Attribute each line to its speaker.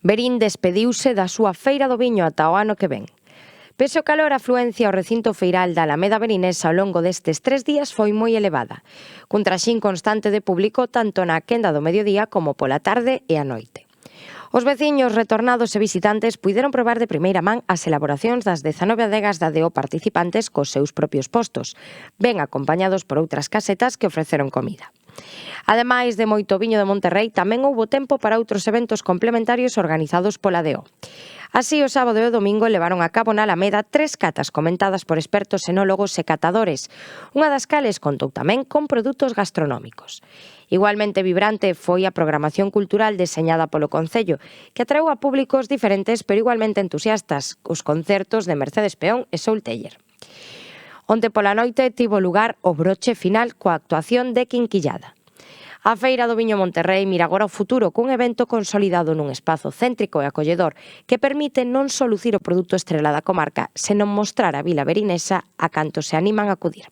Speaker 1: Verín despediuse da súa feira do viño ata o ano que ven. Pese o calor, a afluencia ao recinto feiral da Alameda Verinesa ao longo destes 3 días foi moi elevada, cun traxín constante de público tanto na quenda do mediodía como pola tarde e a noite. Os veciños, retornados e visitantes puideron probar de primeira man as elaboracións das 19 adegas da DO participantes cos seus propios postos, ben acompañados por outras casetas que ofreceron comida. Ademais de moito viño de Monterrei, tamén houbo tempo para outros eventos complementarios organizados pola DO. Así, o sábado e o domingo levaron a cabo na Alameda 3 catas comentadas por expertos enólogos e catadores, unha das cales contou tamén con produtos gastronómicos. Igualmente vibrante foi a programación cultural deseñada polo Concello, que atraeu a públicos diferentes pero igualmente entusiastas, os concertos de Mercedes Peón e Soul Teller. Onte pola noite tivo lugar o broche final coa actuación de Quinquillada. A Feira do Viño Monterrei mira agora o futuro cun evento consolidado nun espazo céntrico e acolledor que permite non só lucir o produto estrela da comarca, senón mostrar a vila verinesa a cantos se animan a acudir.